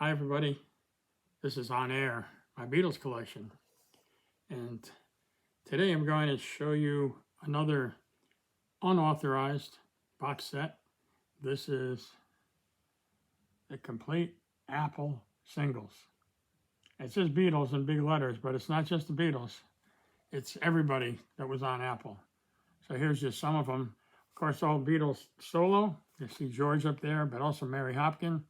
Hi everybody, this is On Air, my Beatles collection, and today I'm going to show you another unauthorized box set. This is the complete Apple singles. It says Beatles in big letters, but it's not just the Beatles, it's everybody that was on Apple. So here's just some of them. Of course, all Beatles solo. You see George up there, but also Mary Hopkin,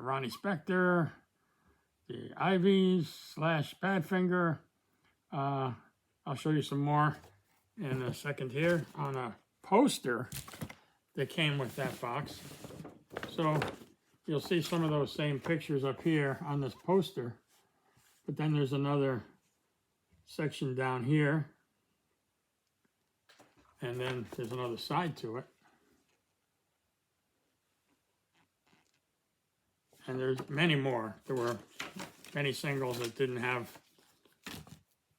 Ronnie Spector, the Ivies / Badfinger. I'll show you some more in a second here on a poster that came with that box. So you'll see some of those same pictures up here on this poster, but then there's another section down here, and then there's another side to it. And there's many more. There were many singles that didn't have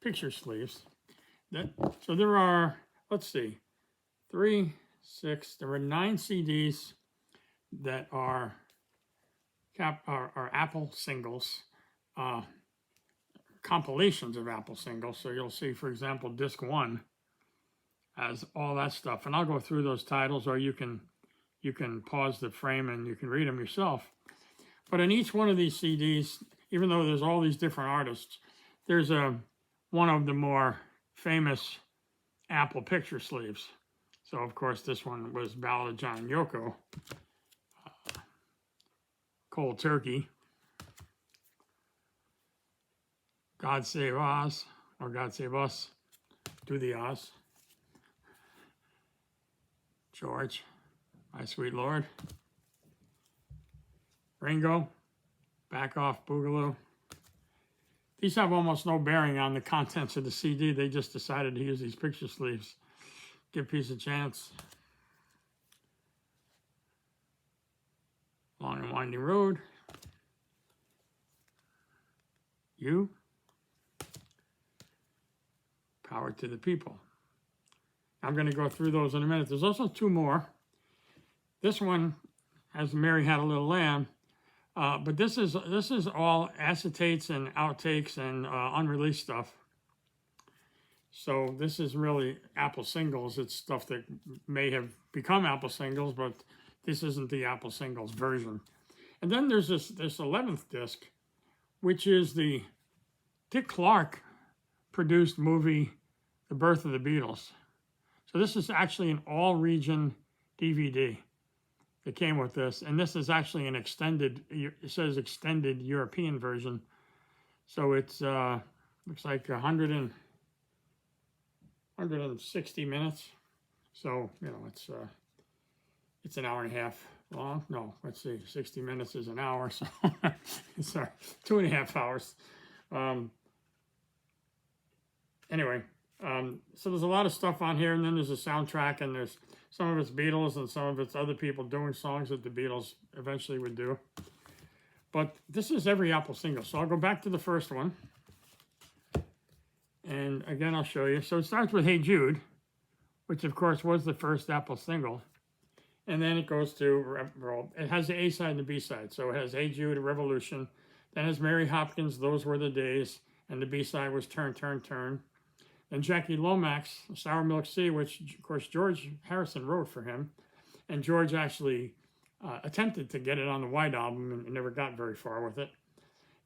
picture sleeves. So there are, let's see, 3, 6, there were 9 CDs that are Apple singles, compilations of Apple singles. So you'll see, for example, disc 1 has all that stuff. And I'll go through those titles, or you can pause the frame and you can read them yourself. But in each one of these CDs, even though there's all these different artists, there's one of the more famous Apple picture sleeves. So, of course, this one was Ballad of John and Yoko, Cold Turkey, God Save Oz, or God Save Us, Do the Oz, George, My Sweet Lord, Ringo, Back Off Boogaloo. These have almost no bearing on the contents of the CD. They just decided to use these picture sleeves. Give Peace a Chance. Long and Winding Road. You. Power to the People. I'm going to go through those in a minute. There's also 2 more. This one has Mary Had a Little Lamb. But this is all acetates and outtakes and unreleased stuff. So this is really Apple singles. It's stuff that may have become Apple singles, but this isn't the Apple singles version. And then there's this 11th disc, which is the Dick Clark produced movie, The Birth of the Beatles. So this is actually an all-region DVD. It came with this, and this is actually an extended, it says extended European version. So it's, looks like 160 minutes. So, you know, it's an hour and a half long. No, let's see, 60 minutes is an hour, so sorry, 2.5 hours. Anyway, so there's a lot of stuff on here, and then there's a soundtrack, and there's some of it's Beatles and some of it's other people doing songs that the Beatles eventually would do. But this is every Apple single. So I'll go back to the first one. And again, I'll show you. So it starts with Hey Jude, which of course was the first Apple single. And then it goes to, it has the A side and the B side. So it has Hey Jude, Revolution. Then it has Mary Hopkins, Those Were the Days. And the B side was Turn, Turn, Turn. And Jackie Lomax, Sour Milk Sea, which, of course, George Harrison wrote for him. And George actually attempted to get it on the White Album and never got very far with it.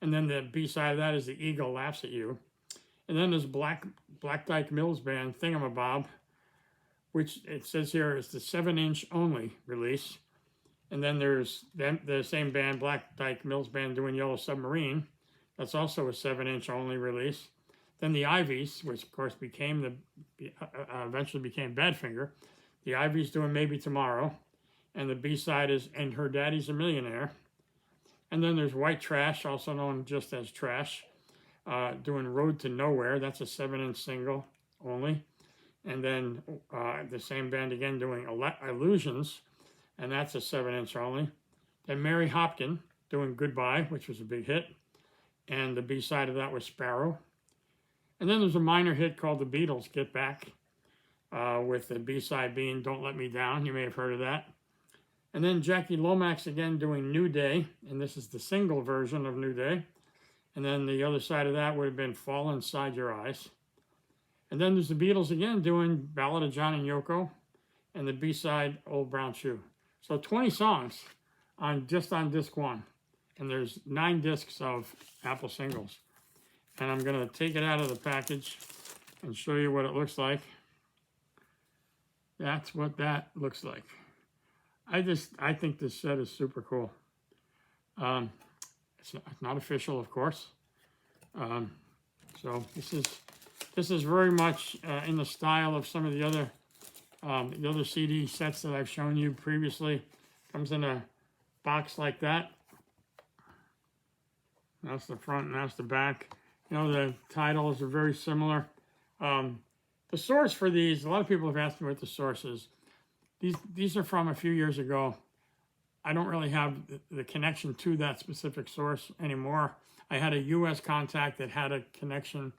And then the B-side of that is The Eagle Laughs at You. And then there's Black Dyke Mills Band, Thingamabob, which it says here is the 7-inch only release. And then there's the same band, Black Dyke Mills Band, doing Yellow Submarine. That's also a 7-inch only release. Then the Ivies, which of course eventually became Badfinger. The Ivies doing Maybe Tomorrow. And the B-side is And Her Daddy's a Millionaire. And then there's White Trash, also known just as Trash, doing Road to Nowhere. That's a 7-inch single only. And then the same band again doing Illusions, and that's a 7-inch only. Then Mary Hopkin doing Goodbye, which was a big hit. And the B-side of that was Sparrow. And then there's a minor hit called The Beatles Get Back, with the B-side being Don't Let Me Down. You may have heard of that. And then Jackie Lomax again doing New Day, and this is the single version of New Day. And then the other side of that would have been Fall Inside Your Eyes. And then there's the Beatles again doing Ballad of John and Yoko, and the B-side Old Brown Shoe. So 20 songs just on disc 1. And there's 9 discs of Apple singles. And I'm going to take it out of the package and show you what it looks like. That's what that looks like. I think this set is super cool. It's not official, of course. So this is very much in the style of some of the other CD sets that I've shown you previously. Comes in a box like that. That's the front and that's the back. You know, the titles are very similar. The source for these, a lot of people have asked me what the source is. These are from a few years ago. I don't really have the connection to that specific source anymore. I had a U.S. contact that had a connection,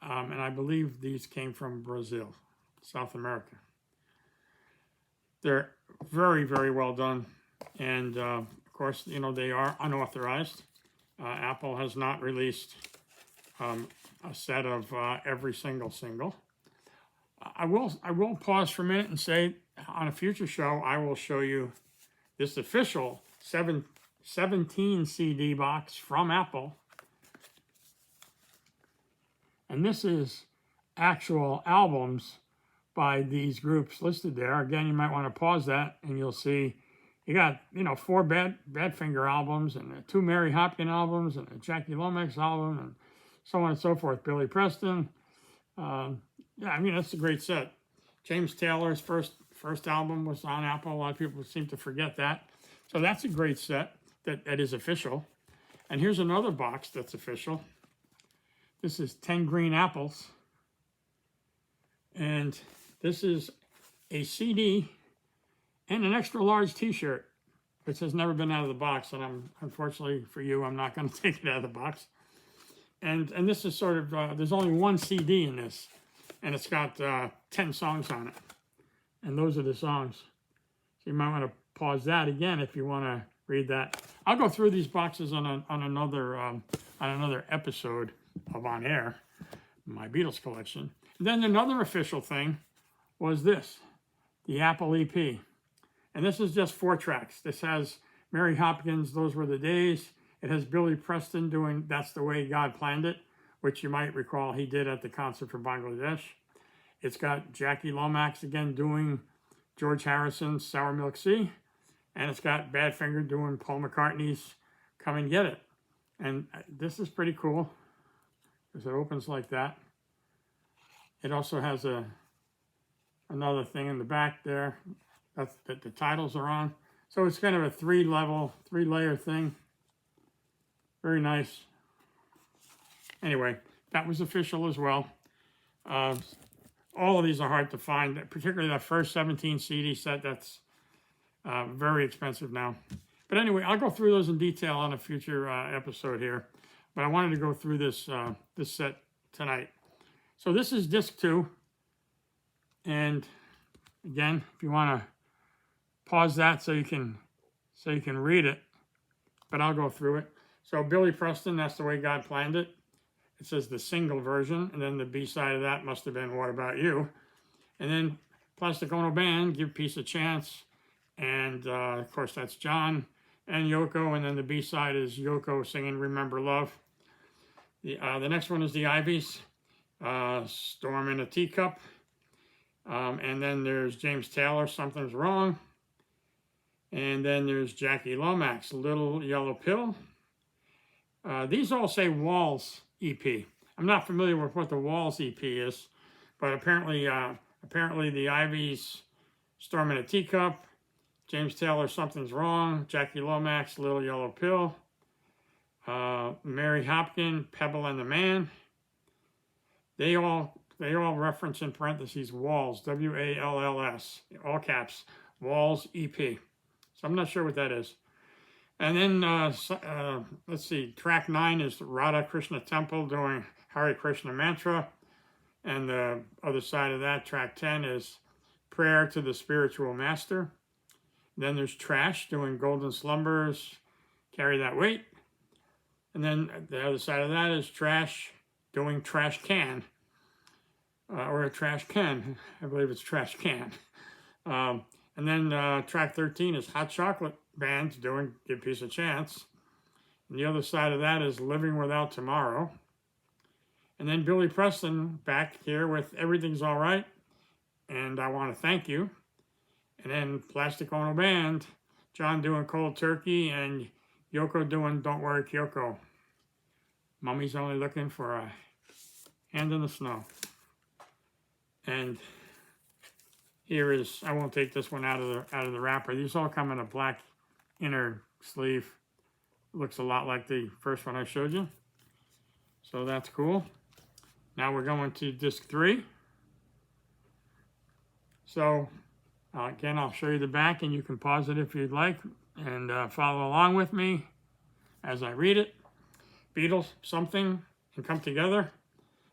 and I believe these came from Brazil, South America. They're very, very well done. And, of course, you know, they are unauthorized. Apple has not released a set of every single single. I will pause for a minute and say on a future show, I will show you this official 17 CD box from Apple. And this is actual albums by these groups listed there. Again, you might want to pause that and you'll see you got, you know, 4 Badfinger albums and 2 Mary Hopkin albums and a Jackie Lomax album and so on and so forth. Billy Preston. Yeah, I mean, that's a great set. James Taylor's first album was on Apple. A lot of people seem to forget that. So that's a great set that is official. And here's another box that's official. This is 10 Green Apples. And this is a CD and an extra large t-shirt, which has never been out of the box. And unfortunately for you, I'm not going to take it out of the box. And this is sort of, there's only 1 CD in this. And it's got 10 songs on it. And those are the songs. So you might want to pause that again if you want to read that. I'll go through these boxes on another episode of On Air, my Beatles collection. And then another official thing was this, the Apple EP. And this is just 4 tracks. This has Mary Hopkins, Those Were the Days. It has Billy Preston doing That's the Way God Planned It, which you might recall he did at the concert for Bangladesh. It's got Jackie Lomax again doing George Harrison's Sour Milk Sea. And it's got Badfinger doing Paul McCartney's Come and Get It. And this is pretty cool because it opens like that. It also has another thing in the back there that the titles are on. So it's kind of a 3-layer thing. Very nice. Anyway, that was official as well. All of these are hard to find, particularly that first 17 CD set. That's very expensive now. But anyway, I'll go through those in detail on a future episode here. But I wanted to go through this set tonight. So this is disc 2. And again, if you want to pause that so you can read it, but I'll go through it. So Billy Preston, That's the Way God Planned It. It says the single version, and then the B-side of that must have been What About You? And then Plastic Ono Band, Give Peace a Chance. And, of course, that's John and Yoko. And then the B-side is Yoko singing Remember Love. The next one is the Ivies, Storm in a Teacup. And then there's James Taylor, Something's Wrong. And then there's Jackie Lomax, Little Yellow Pill. These all say Walls EP. I'm not familiar with what the Walls EP is, but apparently the Ivies, Storm in a Teacup, James Taylor, Something's Wrong, Jackie Lomax, Little Yellow Pill, Mary Hopkin, Pebble and the Man. They all reference in parentheses Walls, W-A-L-L-S, all caps, Walls EP. So I'm not sure what that is. And then, let's see, track 9 is Radha Krishna Temple doing Hare Krishna Mantra. And the other side of that, track 10, is Prayer to the Spiritual Master. Then there's Trash doing Golden Slumbers, Carry That Weight. And then the other side of that is Trash doing Trash Can, or a Trash Can. I believe it's Trash Can. And then track 13 is Hot Chocolate Band doing Give Peace a Chance. And the other side of that is Living Without Tomorrow. And then Billy Preston back here with Everything's All Right and I Want to Thank You. And then Plastic Ono Band, John doing Cold Turkey and Yoko doing Don't Worry Kyoko. Mummy's only looking for a hand in the snow. And here is, I won't take this one out of the wrapper. These all come in a black inner sleeve. Looks a lot like the first one I showed you. So that's cool. Now we're going to disc 3. So again, I'll show you the back and you can pause it if you'd like and follow along with me as I read it. Beatles, Something and Come Together.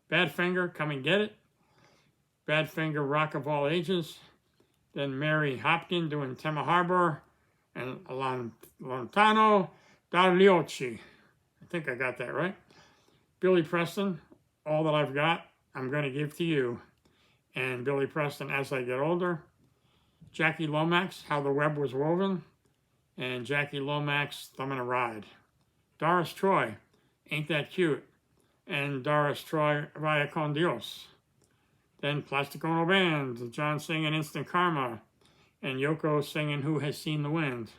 Badfinger, Come and Get It. Badfinger, Rock of All Ages. Then Mary Hopkin doing Tema Harbor and Lontano dagli Occhi. I think I got that right. Billy Preston, All That I've Got, I'm Gonna Give to You. And Billy Preston, As I Get Older. Jackie Lomax, How the Web Was Woven. And Jackie Lomax, Thumbin' a Ride. Doris Troy, Ain't That Cute. And Doris Troy, Vaya con Dios. Then Plastic Ono Band, John singing Instant Karma, and Yoko singing Who Has Seen the Wind.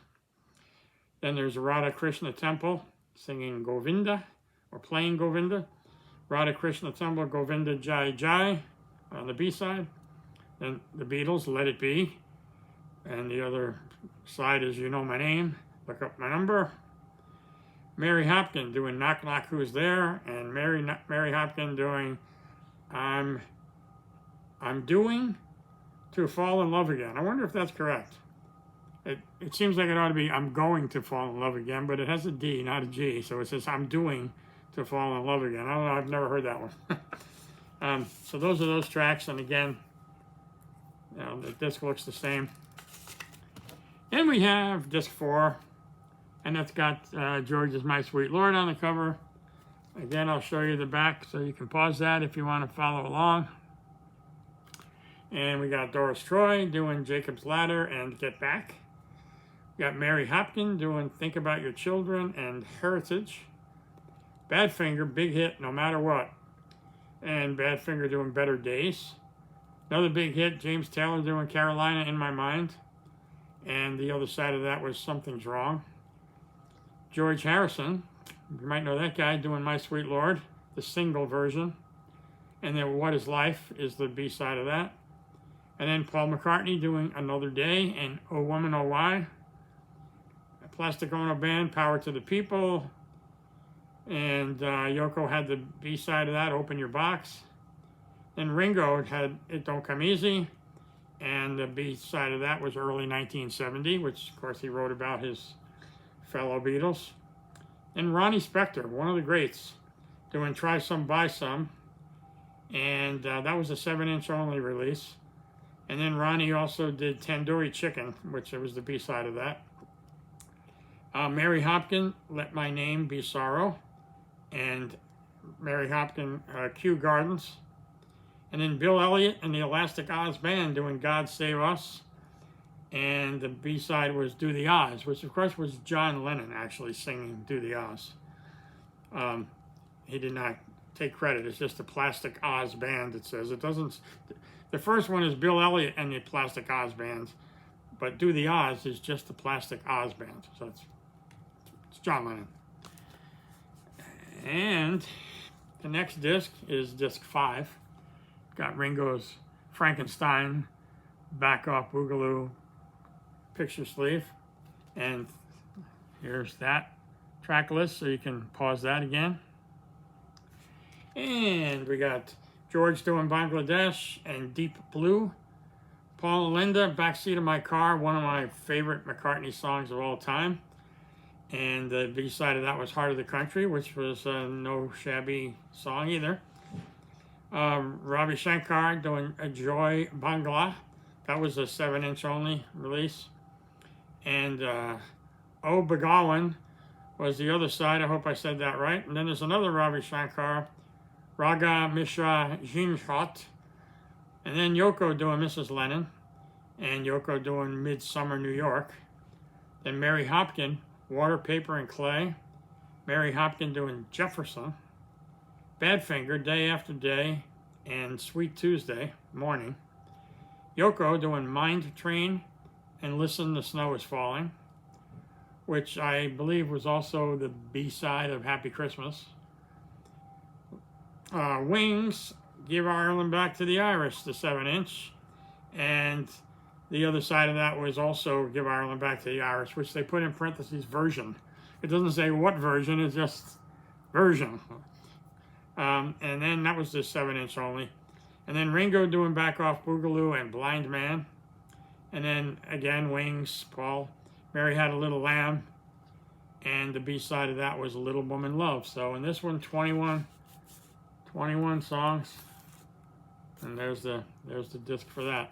Then there's Radha Krishna Temple singing Govinda, or playing Govinda. Radha Krishna Temple, Govinda Jai Jai on the B-side. Then the Beatles, Let It Be. And the other side is You Know My Name, Look Up My Number. Mary Hopkin doing Knock Knock Who's There, and Mary Hopkin doing I'm doing to fall in love again. I wonder if that's correct. It seems like it ought to be I'm going to fall in love again, but it has a D, not a G. So it says I'm doing to fall in love again. I don't know, I've never heard that one. So those are those tracks. And again, you know, the disc looks the same. Then we have disc 4, and that's got George's My Sweet Lord on the cover. Again, I'll show you the back so you can pause that if you want to follow along. And we got Doris Troy doing Jacob's Ladder and Get Back. We got Mary Hopkin doing Think About Your Children and Heritage. Badfinger, big hit no matter what. And Badfinger doing Better Days. Another big hit, James Taylor doing Carolina in My Mind. And the other side of that was Something's Wrong. George Harrison, you might know that guy, doing My Sweet Lord, the single version. And then What Is Life is the B-side of that. And then Paul McCartney doing Another Day and Oh Woman, Oh Why. Plastic Ono Band, Power to the People. And Yoko had the B-side of that, Open Your Box. Then Ringo had It Don't Come Easy. And the B-side of that was early 1970, which of course he wrote about his fellow Beatles. And Ronnie Spector, one of the greats, doing Try Some, Buy Some. And that was a 7-inch only release. And then Ronnie also did Tandoori Chicken, which was the B-side of that. Mary Hopkin, Let My Name Be Sorrow. And Mary Hopkin, Kew Gardens. And then Bill Elliott and the Elastic Oz Band doing God Save Us. And the B-side was Do the Oz, which of course was John Lennon actually singing Do the Oz. He did not take credit. It's just the Plastic Oz Band, it says. It doesn't... The first one is Bill Elliott and the Plastic Oz Band, but Do the Oz is just the Plastic Oz Band. So it's John Lennon. And the next disc is disc 5. Got Ringo's Frankenstein, Back Off Boogaloo picture sleeve. And here's that track list, so you can pause that again. And we got George doing Bangladesh and Deep Blue. Paul and Linda, Backseat of My Car, one of my favorite McCartney songs of all time. And the B-side of that was Heart of the Country, which was no shabby song either. Ravi Shankar doing Joy Bangla. That was a 7-inch only release. And O Begawan was the other side. I hope I said that right. And then there's another Ravi Shankar, Raga Mishra Jinjhat. And then Yoko doing Mrs. Lennon, and Yoko doing Midsummer New York. Then Mary Hopkin, Water, Paper, and Clay. Mary Hopkin doing Jefferson. Badfinger, Day After Day, and Sweet Tuesday morning. Yoko doing Mind Train and Listen, the Snow is Falling, which I believe was also the B-side of Happy Christmas. Wings, Give Ireland Back to the Irish, the 7-inch. And the other side of that was also Give Ireland Back to the Irish, which they put in parentheses version. It doesn't say what version, it's just version. And then that was the 7-inch only. And then Ringo doing Back Off Boogaloo and Blind Man. And then again, Wings, Paul, Mary Had a Little Lamb. And the B-side of that was Little Woman Love. So in this one, 21 songs. And there's the disc for that.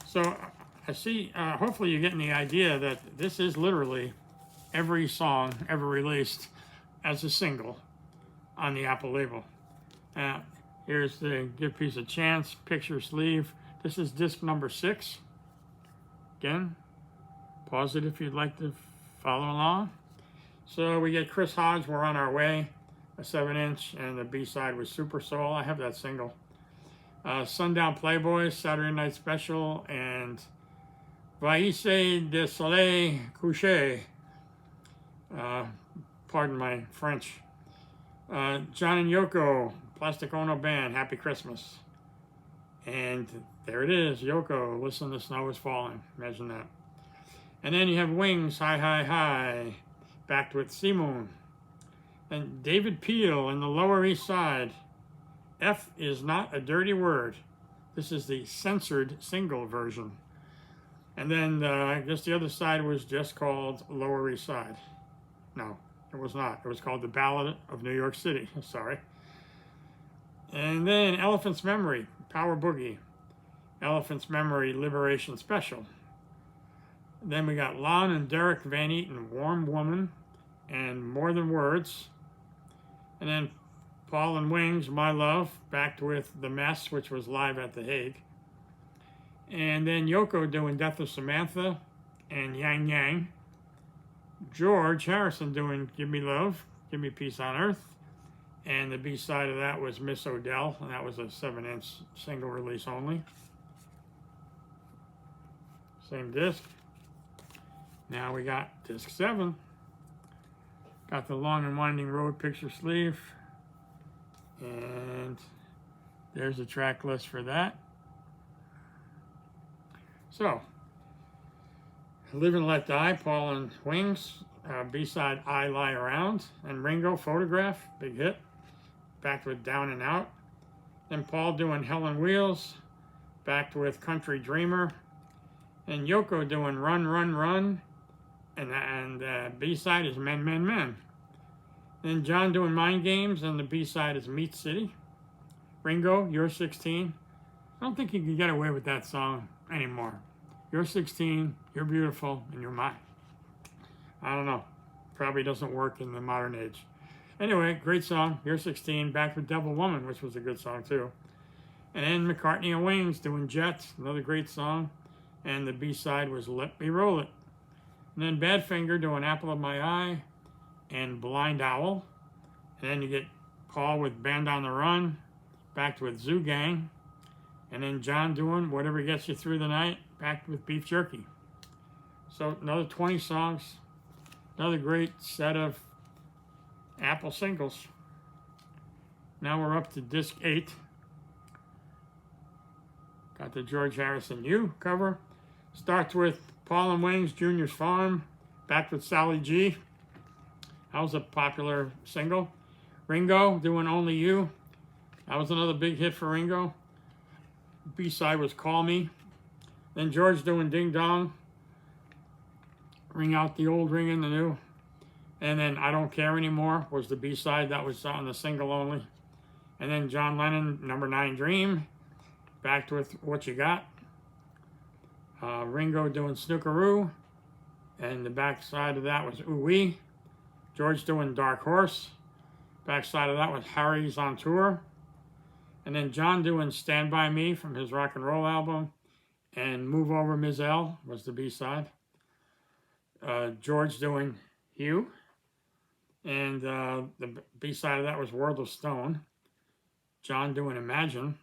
So I see, hopefully you're getting the idea that this is literally every song ever released as a single on the Apple label. Here's the Give Peace a Chance picture sleeve. This is disc number 6. Again, pause it if you'd like to follow along. So we get Chris Hodge, We're on Our Way, a 7-inch, and the B-side was Super Soul. I have that single. Sundown Playboys, Saturday Night Special, and Vaise de Soleil Couché. Pardon my French. John and Yoko, Plastic Ono Band, Happy Christmas. And there it is, Yoko, Listen, the Snow is Falling. Imagine that. And then you have Wings, Hi, Hi, Hi, backed with Simon. And David Peel in the Lower East Side, F is Not a Dirty Word. This is the censored single version. And then I guess the other side was just called Lower East Side. No, it was not. It was called The Ballad of New York City. Sorry. And then Elephant's Memory, Power Boogie. Elephant's Memory Liberation Special. Then we got Lon and Derek Van Eaton, Warm Woman, and More Than Words. And then Paul and Wings, My Love, backed with The Mess, which was live at The Hague. And then Yoko doing Death of Samantha and Yang Yang. George Harrison doing Give Me Love, Give Me Peace on Earth. And the B-side of that was Miss Odell, and that was a 7-inch single release only. Same disc. Now we got disc 7. Got the Long and Winding Road picture sleeve. And there's the track list for that. So, Live and Let Die, Paul and Wings. B-side, I Lie Around. And Ringo, Photograph, big hit. Backed with Down and Out. Then Paul doing Hell on Wheels. Backed with Country Dreamer. And Yoko doing Run, Run, Run. And B-side is Men, Men, Men. Then John doing Mind Games, and the B-side is Meat City. Ringo, You're 16. I don't think you can get away with that song anymore. You're 16, you're beautiful, and you're mine. I don't know. Probably doesn't work in the modern age. Anyway, great song. You're 16, back with Devil Woman, which was a good song too. And then McCartney and Wings doing Jets, another great song. And the B-side was Let Me Roll It. And then Badfinger doing Apple of My Eye and Blind Owl. And then you get Paul with Band on the Run, backed with Zoo Gang. And then John doing Whatever Gets You Through the Night, backed with Beef Jerky. So another 20 songs, another great set of Apple singles. Now we're up to disc 8. Got the George Harrison You cover. Starts with Paul and Wings, Junior's Farm, backed with Sally G. That was a popular single. Ringo doing Only You. That was another big hit for Ringo. B-side was Call Me. Then George doing Ding Dong. Ring Out the Old, Ring in the New. And then I Don't Care Anymore was the B-side. That was on the single only. And then John Lennon, Number 9 Dream. Backed with What You Got. Ringo doing Snookeroo. And the back side of that was Ooh Wee. George doing Dark Horse. Back side of that was Harry's on Tour. And then John doing Stand By Me from his rock and roll album. And Move Over Ms. L was the B-side. George doing Hugh. And the B-side of that was World of Stone. John doing Imagine.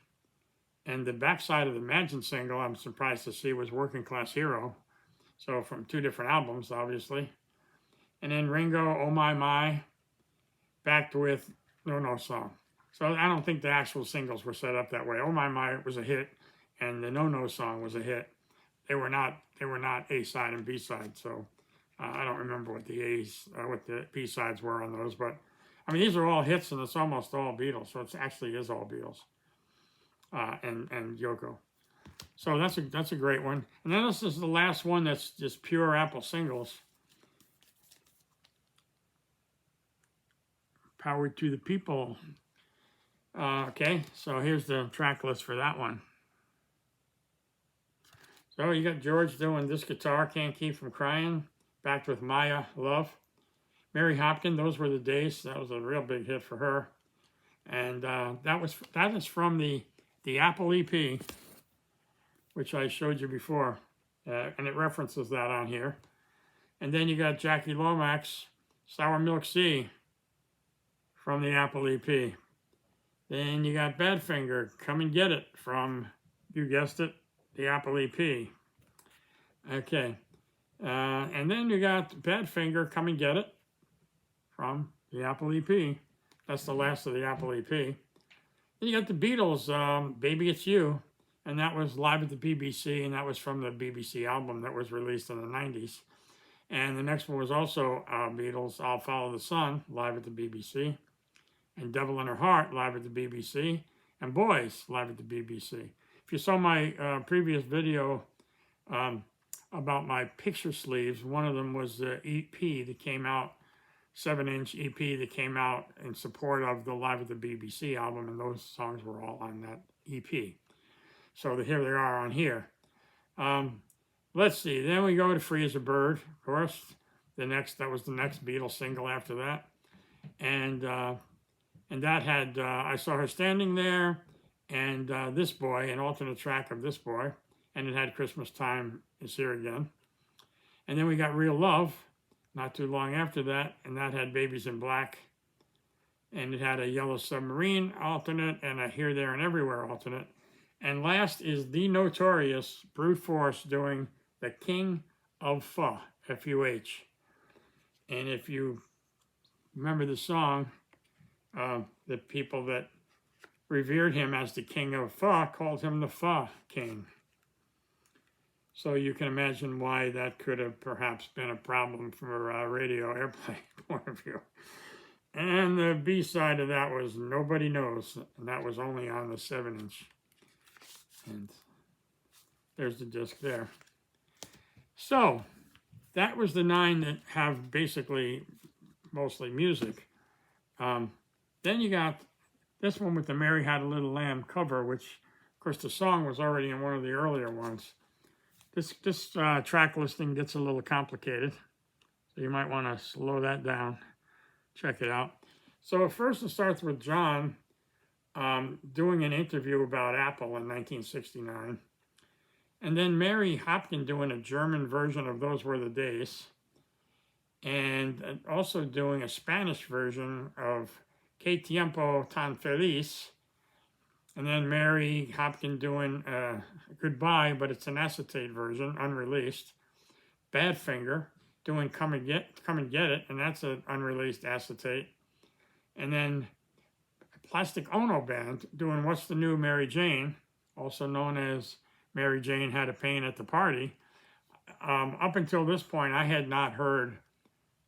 And the backside of the Imagine single, I'm surprised to see, was Working Class Hero. So from 2 different albums, obviously. And then Ringo, Oh My, backed with No Song. So I don't think the actual singles were set up that way. Oh My was a hit, and the No Song was a hit. They were not A-side and B-side. So I don't remember what the B-sides were on those, but I mean these are all hits, and it's almost all Beatles. So it actually is all Beatles and Yoko. So that's a great one. And then this is the last one that's just pure Apple singles. Power to the People. Okay, so here's the track list for that one. So you got George doing This Guitar Can't Keep From Crying, backed with Maya Love. Mary Hopkin, Those Were the Days. That was a real big hit for her. And that is from the Apple EP, which I showed you before. And it references that on here. And then you got Jackie Lomax, Sour Milk Sea, from the Apple EP. Then you got Badfinger, Come and Get It, from, you guessed it, the Apple EP. Okay. And then you got Badfinger, Come and Get It, from the Apple EP. That's the last of the Apple EP. Then you got the Beatles, Baby It's You, and that was live at the BBC, and that was from the BBC album that was released in the 90s. And the next one was also Beatles, I'll Follow the Sun, live at the BBC. And Devil in Her Heart, live at the BBC. And Boys, live at the BBC. If you saw my previous video about my picture sleeves, one of them was the EP that came out, 7-inch EP that came out in support of the Live at the BBC album, and those songs were all on that EP. So here they are on here. Let's see, then we go to Free as a Bird, of course. That was the next Beatles single after that. And that had I Saw Her Standing There, and This Boy, an alternate track of This Boy, and it had Christmas Time Is Here Again. And then we got Real Love, not too long after that, and that had Babies in Black, and it had a Yellow Submarine alternate and a Here, There, and Everywhere alternate. And last is the notorious Brute Force doing The King of Pho, F-U-H. And if you remember the song, the people that revered him as the King of Pho called him the Pho King. So you can imagine why that could have perhaps been a problem from a radio airplay point of view. And the B-side of that was Nobody Knows, and that was only on the 7-inch. And there's the disc there. So that was the 9 that have basically mostly music. Then you got this one with the Mary Had a Little Lamb cover, which, of course, the song was already in one of the earlier ones. This track listing gets a little complicated, so you might want to slow that down. Check it out. So first it starts with John doing an interview about Apple in 1969. And then Mary Hopkin doing a German version of Those Were the Days. And also doing a Spanish version of Que Tiempo Tan Feliz. And then Mary Hopkin doing Goodbye, but it's an acetate version, unreleased. Badfinger doing Come and Get It, and that's an unreleased acetate. And then Plastic Ono Band doing What's the New Mary Jane, also known as Mary Jane Had a Pain at the Party. Up until this point, I had not heard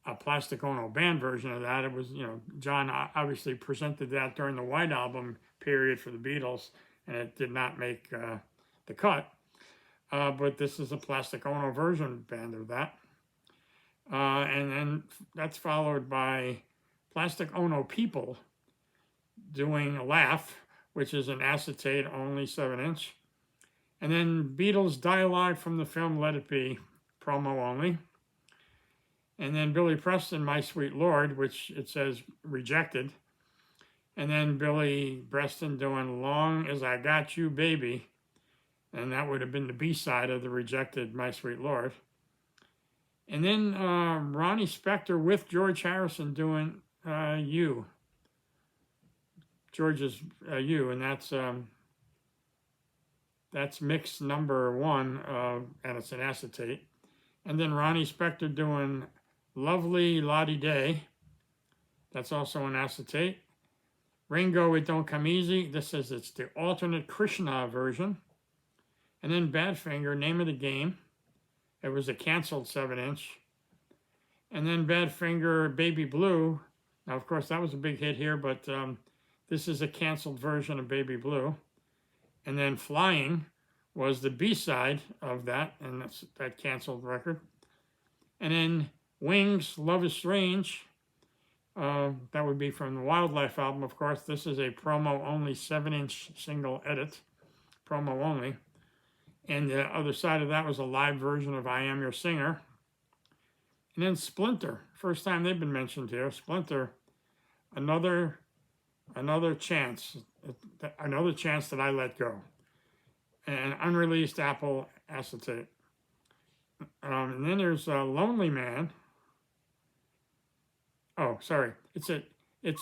a Plastic Ono Band version of that. It was, John obviously presented that during the White Album period for the Beatles, and it did not make the cut. But this is a Plastic Ono version band of that. And then that's followed by Plastic Ono People doing Laugh, which is an acetate only 7-inch. And then Beatles Dialogue from the film Let It Be, promo only. And then Billy Preston, My Sweet Lord, which it says rejected. And then Billy Preston doing Long As I Got You, Baby. And that would have been the B-side of the rejected My Sweet Lord. And then Ronnie Spector with George Harrison doing You. George's You, and that's mix number 1, and it's an acetate. And then Ronnie Spector doing Lovely Lottie Day. That's also an acetate. Ringo, It Don't Come Easy. This says it's the alternate Krishna version. And then Badfinger, Name of the Game. It was a canceled 7-inch. And then Badfinger, Baby Blue. Now, of course, that was a big hit here, but this is a canceled version of Baby Blue. And then Flying was the B-side of that, and that's that canceled record. And then Wings, Love is Strange. That would be from the Wildlife album, of course. This is a promo-only 7-inch single edit, promo only. And the other side of that was a live version of I Am Your Singer. And then Splinter, first time they've been mentioned here. Splinter, another chance that I let go. An unreleased Apple acetate. And then there's Lonely Man. Oh, sorry. It's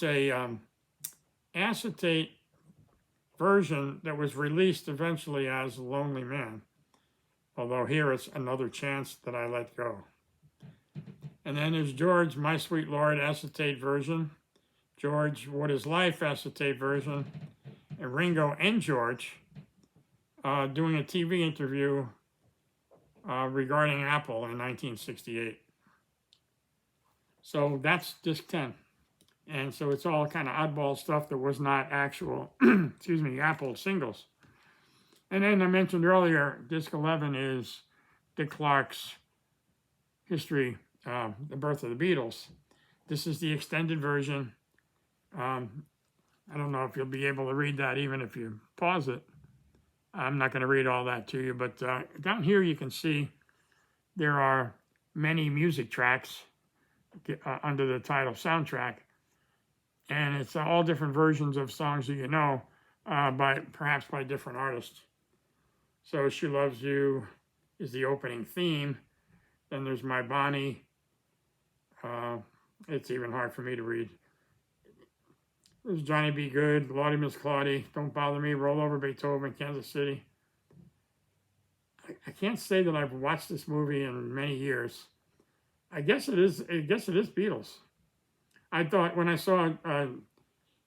a acetate version that was released eventually as Lonely Man. Although here it's Another Chance That I Let Go. And then there's George, My Sweet Lord acetate version. George, What Is Life acetate version. And Ringo and George doing a TV interview regarding Apple in 1968. So that's disc 10. And so it's all kind of oddball stuff that was not actual, Apple singles. And then I mentioned earlier, disc 11 is Dick Clark's history, The Birth of the Beatles. This is the extended version. I don't know if you'll be able to read that even if you pause it. I'm not going to read all that to you, but down here you can see there are many music tracks under the title soundtrack, and it's all different versions of songs that you know, perhaps by different artists. So She Loves You is the opening theme. Then there's My Bonnie. It's even hard for me to read. There's Johnny B. Good, Lordy Miss Claudie, Don't Bother Me, Roll Over Beethoven, Kansas City. I can't say that I've watched this movie in many years. I guess it is Beatles. I thought when I saw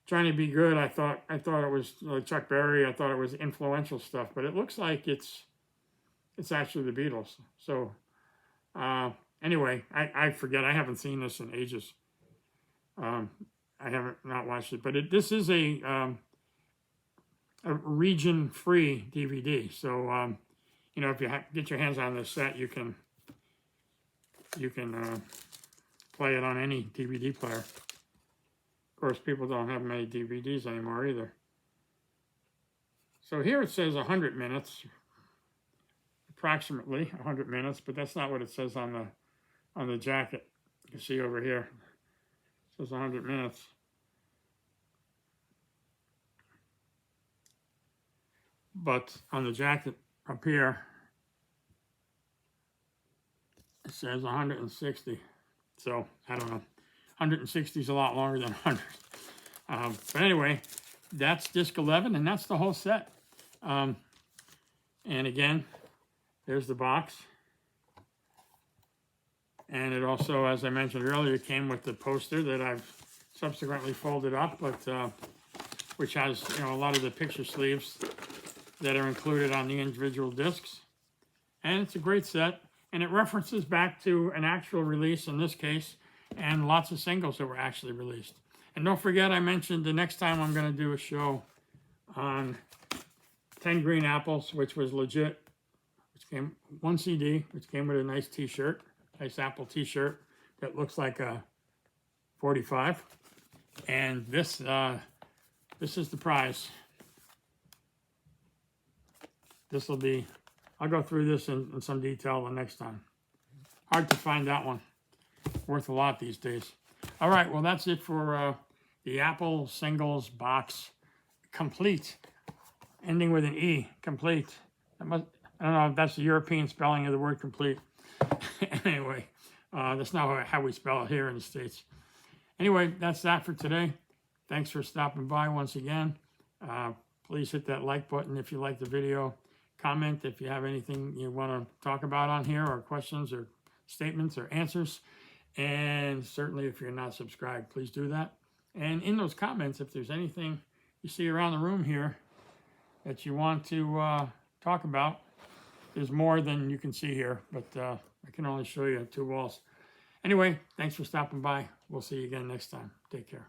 Johnny B. Good, I thought it was Chuck Berry. I thought it was influential stuff, but it looks like it's actually the Beatles. So anyway, I forget. I haven't seen this in ages. I haven't not watched it, but this is a region-free DVD. So if you get your hands on this set, you can play it on any DVD player. Of course, people don't have many DVDs anymore either. So here it says 100 minutes, approximately 100 minutes, but that's not what it says on the jacket. You can see over here. It says 100 minutes. But on the jacket up here, it says 160. So, I don't know. 160 is a lot longer than 100. But anyway, that's disc 11, and that's the whole set. And again, there's the box. And it also, as I mentioned earlier, came with the poster that I've subsequently folded up, but which has a lot of the picture sleeves that are included on the individual discs. And it's a great set, and it references back to an actual release in this case, and lots of singles that were actually released. And don't forget, I mentioned the next time I'm going to do a show on 10 Green Apples, which was legit, which came one CD, which came with a nice t-shirt, nice Apple t-shirt that looks like a 45. And this is the prize. This will be, I'll go through this in some detail the next time. Hard to find that one. worth a lot these days. All right, well, that's it for the Apple Singles Box Complete, ending with an E, complete. I don't know if that's the European spelling of the word complete. Anyway, that's not how we spell it here in the States. Anyway, that's that for today. Thanks for stopping by once again. Please hit that like button if you like the video. Comment if you have anything you want to talk about on here, or questions or statements or answers. And certainly if you're not subscribed, please do that. And in those comments, if there's anything you see around the room here that you want to talk about, there's more than you can see here, but I can only show you 2 walls. Anyway, thanks for stopping by. We'll see you again next time. Take care.